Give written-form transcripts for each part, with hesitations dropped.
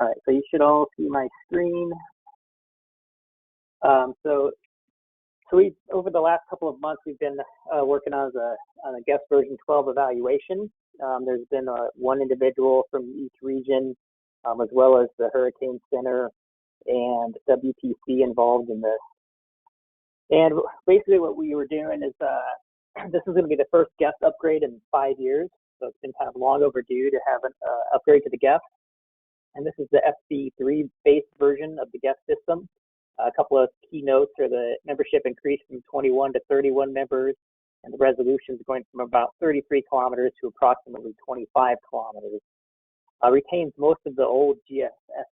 All right, so you should all see my screen. So we, over the last couple of months, we've been working on a GEFSv12 evaluation. There's been one individual from each region, as well as the Hurricane Center and WPC involved in this. And basically what we were doing is, this is going to be the first GEFS upgrade in 5 years. So it's been kind of long overdue to have an upgrade to the GEFS. And this is the GFSv3 based version of the GEFS system. A couple of key notes are the membership increased from 21 to 31 members, and the resolution is going from about 33 kilometers to approximately 25 kilometers. Retains most of the old GFS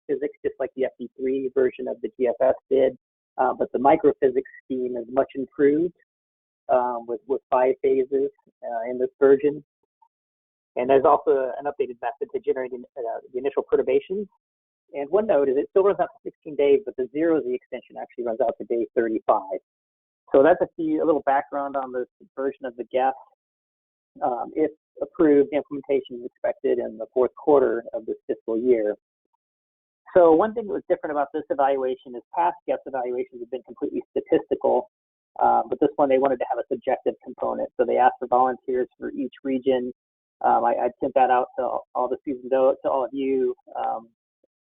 physics, just like the FD3 version of the GFS did, but the microphysics scheme is much improved with 5 phases in this version. And there's also an updated method to generating the initial perturbations. And one note is it still runs out to 16 days, but the 0Z extension actually runs out to day 35. So that's a little background on this version of the GEFS. If approved, the implementation is expected in the 4th quarter of this fiscal year. So one thing that was different about this evaluation is past GEFS evaluations have been completely statistical, but this one they wanted to have a subjective component. So they asked for volunteers for each region. I sent that out to all the students, to all of you,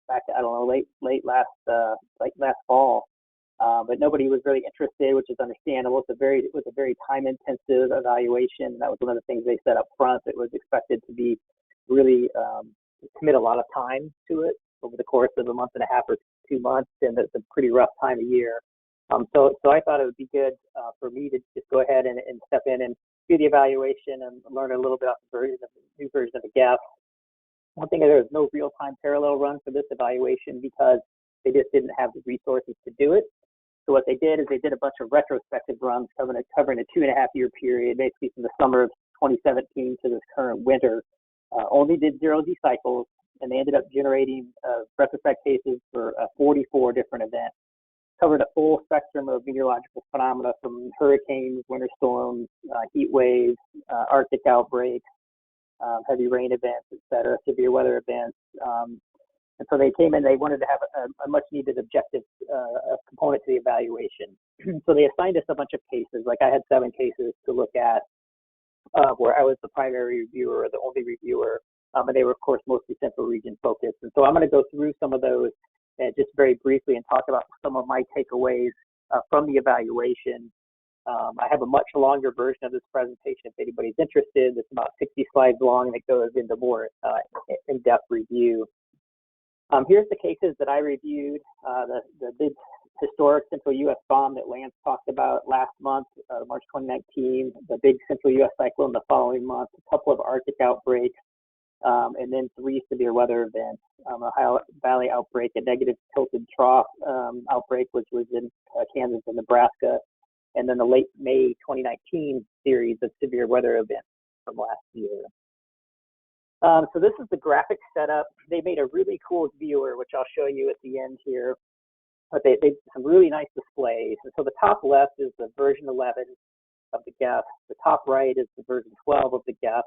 back, I don't know, late last fall. But nobody was really interested, which is understandable. It was a very time-intensive evaluation. That was one of the things they said up front. It was expected to be really commit a lot of time to it over the course of a month and a half or 2 months, and it's a pretty rough time of year. So I thought it would be good for me to just go ahead and step in and do the evaluation and learn a little bit about the new version of the GEFS. One thing is there was no real-time parallel run for this evaluation because they just didn't have the resources to do it. So what they did is they did a bunch of retrospective runs covering a 2.5-year period, basically from the summer of 2017 to this current winter. Only did 0Z cycles, and they ended up generating retrospect cases for 44 different events. Covered a full spectrum of meteorological phenomena from hurricanes, winter storms, heat waves, Arctic outbreaks, heavy rain events, et cetera, severe weather events. And so they came in, they wanted to have a much needed objective component to the evaluation. So they assigned us a bunch of cases, like I had 7 cases to look at where I was the primary reviewer, or the only reviewer, and they were of course mostly central region focused. And so I'm going to go through some of those just very briefly and talk about some of my takeaways from the evaluation. I have a much longer version of this presentation if anybody's interested. It's about 60 slides long and it goes into more in-depth review. Here's the cases that I reviewed. The big historic Central U.S. bomb that Lance talked about last month, March 2019, the big Central U.S. cyclone the following month, a couple of Arctic outbreaks, and then 3 severe weather events, Ohio Valley outbreak, a negative tilted trough outbreak, which was in Kansas and Nebraska, and then the late May 2019 series of severe weather events from last year. So this is the graphic setup. They made a really cool viewer, which I'll show you at the end here. But they some really nice displays. And so the top left is the version 11 of the GEFS. The top right is the version 12 of the GEFS.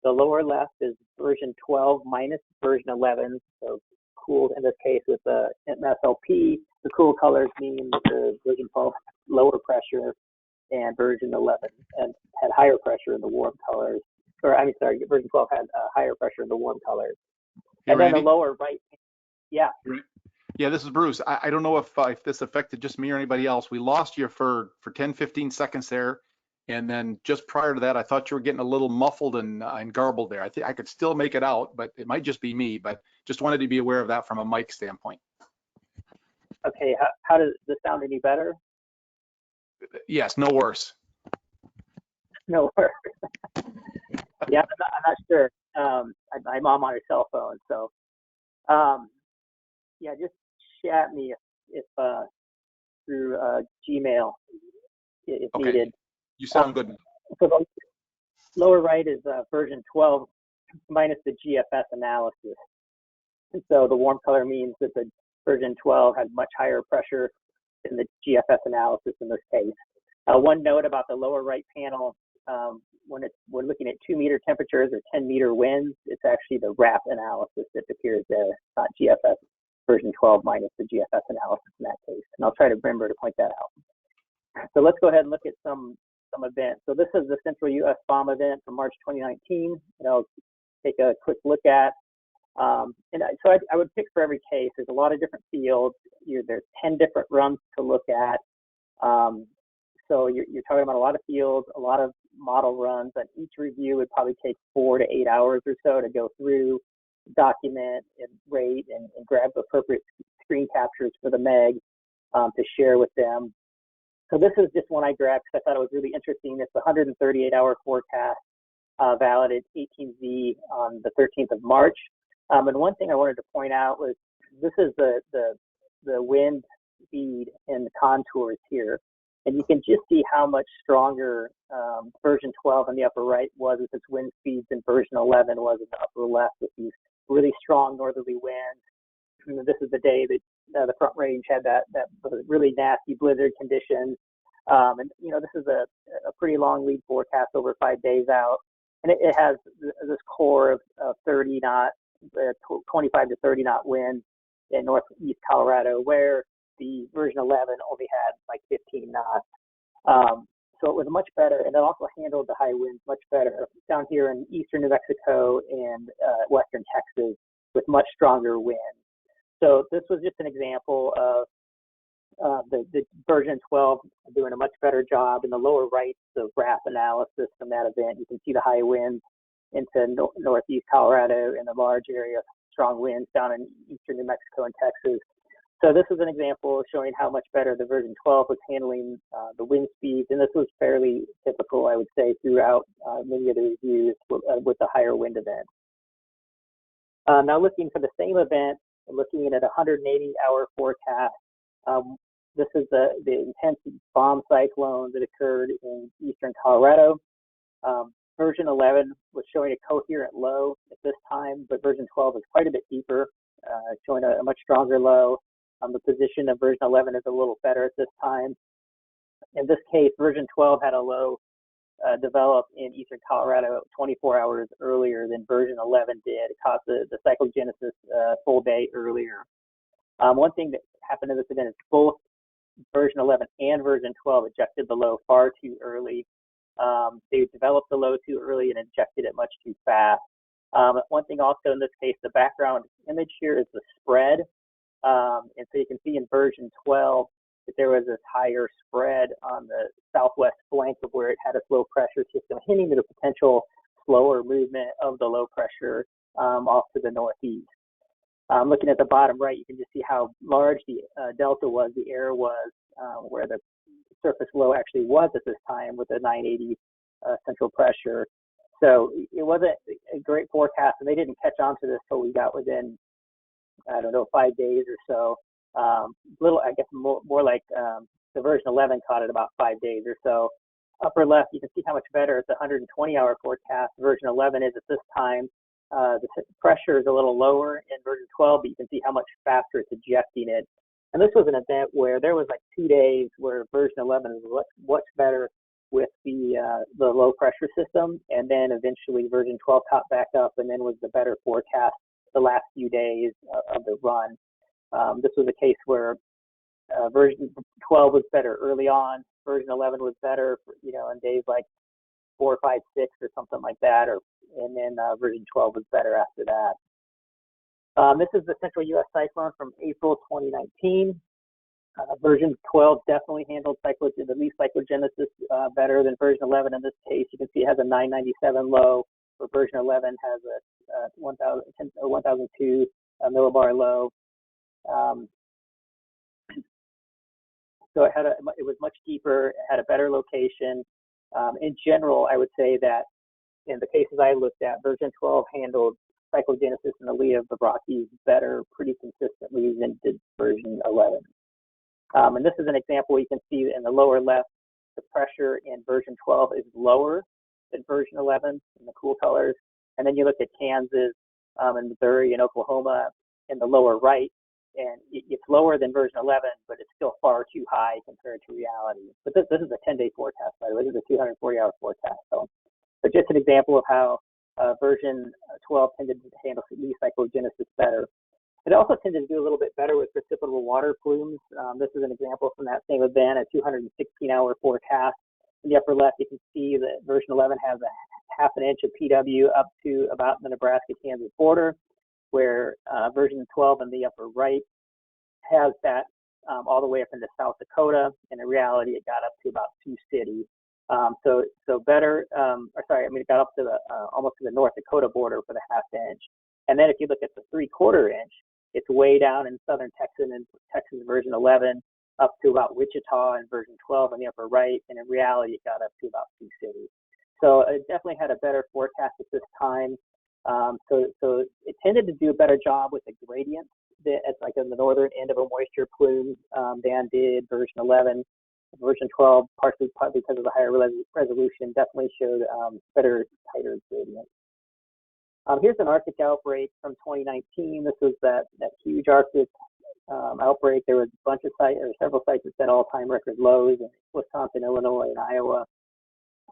The lower left is version 12 minus version 11. So cool in this case with the MSLP. The cool colors mean the version 12 lower pressure, and version 11 and had higher pressure in the warm colors. Or I mean, sorry, version 12 had higher pressure in the warm colors. Hey, and Randy? then the lower right, yeah. Yeah, this is Bruce. I don't know if this affected just me or anybody else. We lost you for 10, 15 seconds there. And then just prior to that, I thought you were getting a little muffled and garbled there. I think I could still make it out, but it might just be me. But just wanted to be aware of that from a mic standpoint. Okay, how does this sound any better? Yes, no worse. No worse. Yeah, I'm not sure. I'm on her cell phone, so yeah, just chat me if through Gmail if okay. needed. You sound good. So the lower right is version 12 minus the GFS analysis. And so the warm color means that the version 12 had much higher pressure than the GFS analysis in this case. One note about the lower right panel, when we're looking at 2-meter temperatures or 10-meter winds, it's actually the RAP analysis that appears there, not GFS version 12 minus the GFS analysis in that case. And I'll try to remember to point that out. So let's go ahead and look at some events. So this is the Central U.S. Bomb event from March 2019. And I'll take a quick look at. So I would pick for every case. There's a lot of different fields. There's 10 different runs to look at. So you're talking about a lot of fields, a lot of model runs, and each review would probably take 4 to 8 hours or so to go through, document, and rate, and grab the appropriate screen captures for the MEG to share with them. So this is just one I grabbed because I thought it was really interesting. It's a 138-hour forecast, valid at 18Z on the 13th of March. And one thing I wanted to point out was this is the wind speed and the contours here. And you can just see how much stronger version 12 in the upper right was with its wind speeds than version 11 was in the upper left with these really strong northerly winds. And this is the day that the Front Range had that really nasty blizzard conditions. And, this is a pretty long lead forecast over 5 days out. And it has this core of 30 knot, 25 to 30 knot winds in northeast Colorado, where the version 11 only had like 15 knots. So it was much better, and it also handled the high winds much better down here in eastern New Mexico and western Texas with much stronger winds. So this was just an example of the version 12 doing a much better job. In the lower right, the RAP analysis from that event, you can see the high winds into northeast Colorado and the large area of strong winds down in eastern New Mexico and Texas. So this is an example showing how much better the version 12 was handling the wind speeds, and this was fairly typical, I would say, throughout many of the reviews with the higher wind events. Now looking for the same event, looking at a 180-hour forecast, this is the intense bomb cyclone that occurred in eastern Colorado. Version 11 was showing a coherent low at this time, but version 12 is quite a bit deeper, showing a much stronger low. The position of version 11 is a little better at this time. In this case, version 12 had a low develop in eastern Colorado 24 hours earlier than version 11 did. It caught the cyclogenesis full day earlier. One thing that happened in this event is both version 11 and version 12 ejected the low far too early. They developed the low too early and ejected it much too fast. One thing also in this case, the background image here is the spread. And so you can see in version 12 that there was this higher spread on the southwest flank of where it had a low pressure system, hinting at a potential slower movement of the low pressure off to the northeast. Looking at the bottom right, you can just see how large the delta was, the error was, where the surface low actually was at this time with a 980 central pressure. So it wasn't a great forecast, and they didn't catch on to this till we got within, 5 days or so. I guess more like the version 11 caught it about 5 days or so. Upper left, you can see how much better it's 120-hour forecast version 11 is at this time. The pressure is a little lower in version 12, but you can see how much faster it's ejecting it. And this was an event where there was like 2 days where version 11 was much better with the low pressure system, and then eventually version 12 caught back up and then was the better forecast the last few days of the run. This was a case where version 12 was better early on, version 11 was better, on days like 4, 5, 6 or something like that, and then version 12 was better after that. This is the Central U.S. cyclone from April 2019. Version 12 definitely handled the least cyclogenesis better than version 11 in this case. You can see it has a 997 low, where version 11 has a 1002 millibar low. So it was much deeper, it had a better location. In general, I would say that in the cases I looked at, version 12 handled cyclogenesis in the lee of the Rockies better pretty consistently than did version 11. And this is an example you can see in the lower left, the pressure in version 12 is lower than version 11 in the cool colors. And then you look at Kansas and Missouri and Oklahoma in the lower right, and it's lower than version 11, but it's still far too high compared to reality. But this is a 10-day forecast, by the way. This is a 240-hour forecast. So just an example of how version 12 tended to handle leaf cyclogenesis better. It also tended to do a little bit better with precipitable water plumes. This is an example from that same event, a 216-hour forecast. In the upper left, you can see that version 11 has a half an inch of PW up to about the Nebraska-Kansas border, where version 12 in the upper right has that all the way up into South Dakota. And in reality, it got up to about Sioux City. So better, it got up to the almost to the North Dakota border for the half inch. And then if you look at the 3/4 inch, it's way down in southern Texas and Texas version 11 up to about Wichita in version 12 on the upper right. And in reality, it got up to about Sioux City. So it definitely had a better forecast at this time. So it tended to do a better job with the gradients at like on the northern end of a moisture plume than did version 11. Version 12, partly because of the higher resolution, definitely showed better, tighter gradients. Here's an Arctic outbreak from 2019. This was that huge Arctic outbreak. There was a bunch of sites, or several sites that set all-time record lows in Wisconsin, Illinois, and Iowa.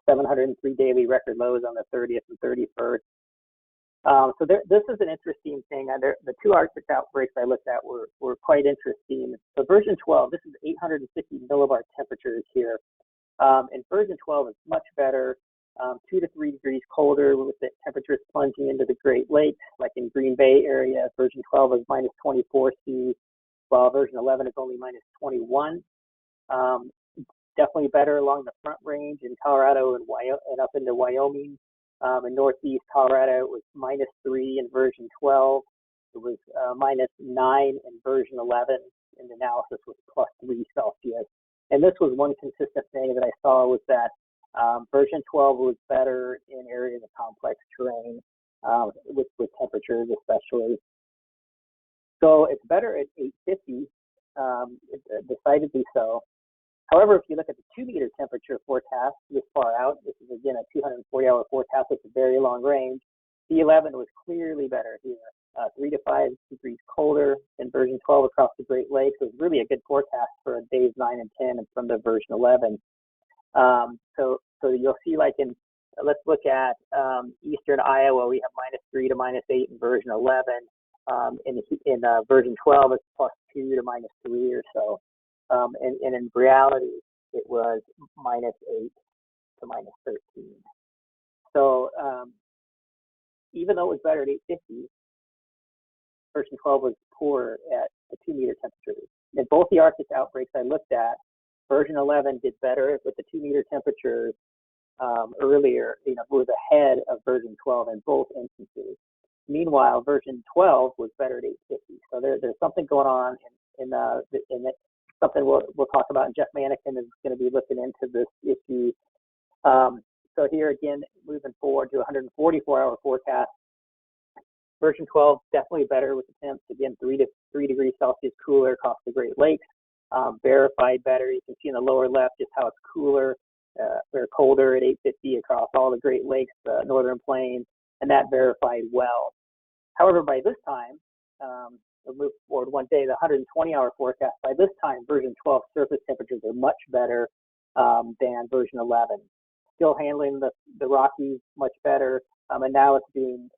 703 daily record lows on the 30th and 31st. So this is an interesting thing. The two Arctic outbreaks I looked at were quite interesting. So version 12, this is 850 millibar temperatures here. And version 12 is much better, 2 to 3 degrees colder with the temperatures plunging into the Great Lakes, like in Green Bay area. Version 12 is minus 24 C, while version 11 is only minus 21. Definitely better along the Front Range in Colorado and up into Wyoming. In northeast Colorado, it was minus 3 in version 12. It was minus 9 in version 11, and the analysis was plus 3 Celsius. And this was one consistent thing that I saw was that version 12 was better in areas of complex terrain with temperatures especially. So it's better at 850, decidedly so. However, if you look at the 2-meter temperature forecast this far out, this is again a 240-hour forecast with a very long range. The 11 was clearly better here, 3 to 5 degrees colder than version 12 across the Great Lakes. It was really a good forecast for days 9 and 10 and from the version 11. So you'll see, like let's look at eastern Iowa, we have minus 3 to minus 8 in version 11. In version 12, it's plus 2 to minus 3 or so. And in reality, it was minus 8 to minus 13. So even though it was better at 850, version 12 was poorer at the 2-meter temperatures. In both the Arctic outbreaks I looked at, version 11 did better with the 2-meter temperatures earlier, was ahead of version 12 in both instances. Meanwhile, version 12 was better at 850. So there's something going on in that. Something we'll talk about, and Jeff Manikin is going to be looking into this issue. So here again, moving forward to 144-hour forecast, version 12 definitely better with the temps, again 3 degrees Celsius cooler across the Great Lakes, verified better. You can see in the lower left just how it's cooler or colder at 850 across all the Great Lakes, northern plains, and that verified well. However, by this time, we'll move forward one day, the 120-hour forecast. By this time, version 12 surface temperatures are much better than version 11. Still handling the Rockies much better, and now it's doing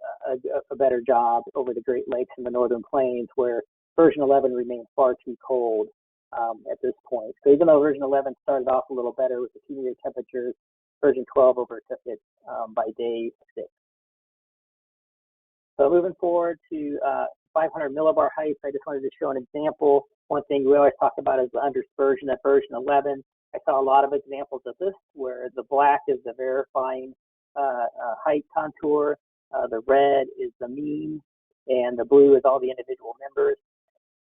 a better job over the Great Lakes and the northern plains, where version 11 remains far too cold at this point. So even though version 11 started off a little better with the 2-meter temperatures, version 12 overtook it by day 6. So moving forward to 500 millibar heights, I just wanted to show an example. One thing we always talk about is the underspersion at version 11. I saw a lot of examples of this where the black is the verifying height contour, the red is the mean, and the blue is all the individual members.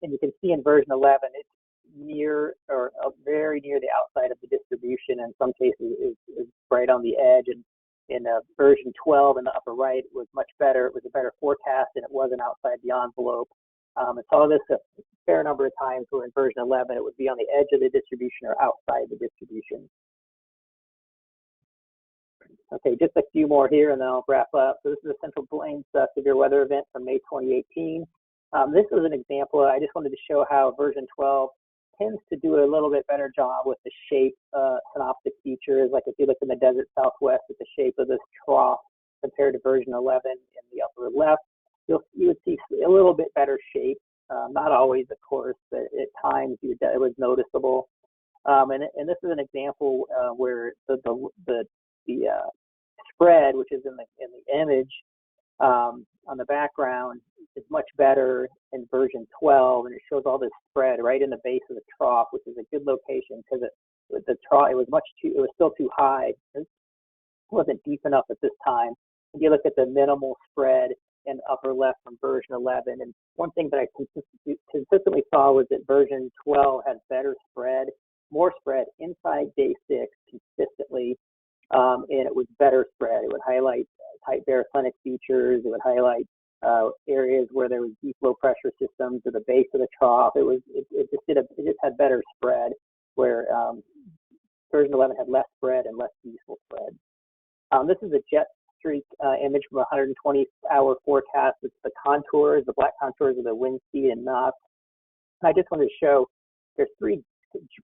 And you can see in version 11, it's near or very near the outside of the distribution. In some cases, is right on the edge. And in version 12 in the upper right, it was much better. It was a better forecast, and it wasn't outside the envelope. I saw this a fair number of times where in version 11, it would be on the edge of the distribution or outside the distribution. Okay, just a few more here, and then I'll wrap up. So this is a Central Plains severe weather event from May 2018. This was an example. I just wanted to show how version 12 tends to do a little bit better job with the shape synoptic features. Like if you look in the desert Southwest at the shape of this trough compared to version 11 in the upper left, you would see a little bit better shape. Not always, of course, but at times it was noticeable. And this is an example where the spread, which is in the image on the background, is much better in version 12, and it shows all this spread right in the base of the trough, which is a good location because the trough it was still too high. It wasn't deep enough at this time. If you look at the minimal spread in the upper left from version 11, and one thing that I consistently saw was that version 12 had better spread, more spread inside day 6 consistently, and it was better spread. It would highlight tight baroclinic features. It would highlight areas where there was deep low pressure systems at the base of the trough. It just had better spread, where version 11 had less spread and less useful spread. This is a jet streak image from a 120-hour forecast. It's the contours, the black contours of the wind speed and knots. And I just wanted to show there's 3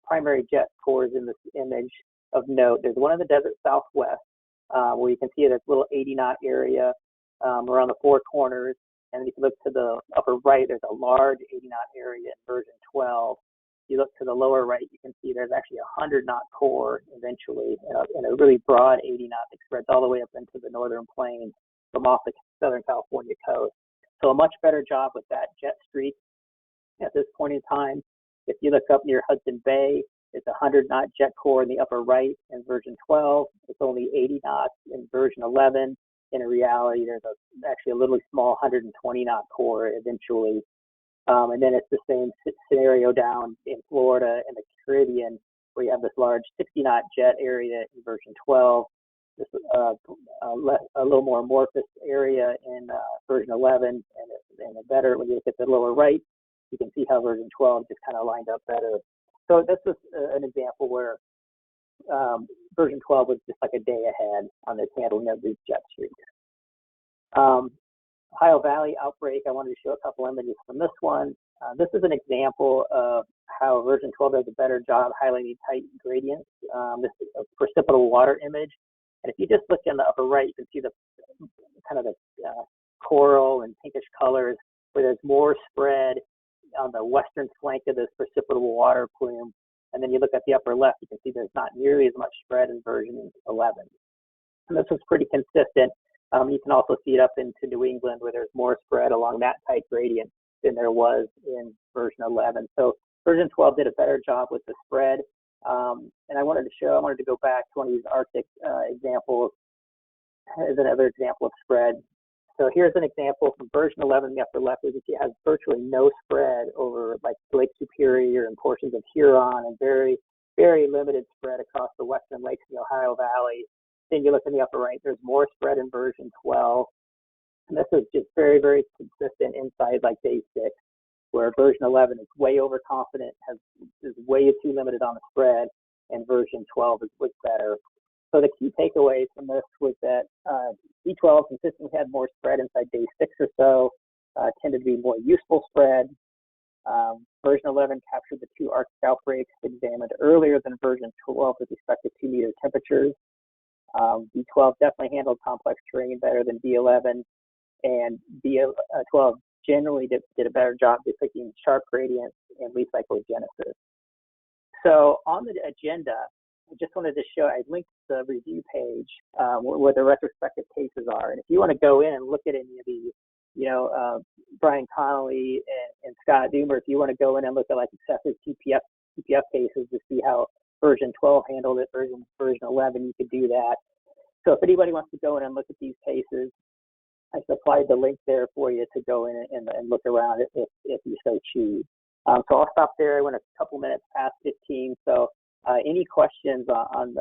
primary jet cores in this image of note. There's one in the desert Southwest, where you can see this little 80 knot area around the 4 corners. And if you look to the upper right, there's a large 80 knot area in version 12. If you look to the lower right, you can see there's actually a 100 knot core eventually, and a really broad 80 knot that spreads all the way up into the northern plains from off the Southern California coast. So a much better job with that jet streak at this point in time. If you look up near Hudson Bay, it's a 100 knot jet core in the upper right in version 12. It's only 80 knots in version 11. In reality, there's actually a little small 120 knot core eventually. And then it's the same scenario down in Florida and the Caribbean, where you have this large 60 knot jet area in version 12. This a little more amorphous area in version 11, and a better, when you look at the lower right, you can see how version 12 just kind of lined up better. So this is an example where version 12 was just like a day ahead on the handling of these jet streaks. Ohio Valley outbreak, I wanted to show a couple images from this one. This is an example of how version 12 does a better job highlighting tight gradients. This is a precipitable water image. And if you just look in the upper right, you can see the kind of the coral and pinkish colors where there's more spread on the western flank of this precipitable water plume. And then you look at the upper left, you can see there's not nearly as much spread in version 11. And this was pretty consistent. You can also see it up into New England where there's more spread along that tight gradient than there was in version 11. So version 12 did a better job with the spread. And I wanted to go back to one of these Arctic examples as another example of spread. So here's an example from version 11 in the upper left. As you see, it has virtually no spread over like Lake Superior and portions of Huron, and very, very limited spread across the western lakes in the Ohio Valley. Then you look in the upper right, there's more spread in version 12. And this is just very, very consistent inside like day 6, where version 11 is way overconfident, is way too limited on the spread, and version 12 was better. So the key takeaway from this was that V12 consistently had more spread inside day 6 or so, tended to be more useful spread. Version 11 captured the 2 Arctic outbreaks examined earlier than version 12 with respect to 2-meter temperatures. V12 definitely handled complex terrain better than V11, and V12 generally did a better job depicting sharp gradients and leaf cyclogenesis. So on the agenda, I just wanted to show, I linked the review page where the retrospective cases are. And if you want to go in and look at any of these, Brian Connolly and Scott Doomer, if you want to go in and look at like excessive TPF cases to see how version 12 handled it, version 11, you could do that. So if anybody wants to go in and look at these cases, I supplied the link there for you to go in and look around it if you so choose. So I'll stop there. I went a couple minutes past 15. So any questions on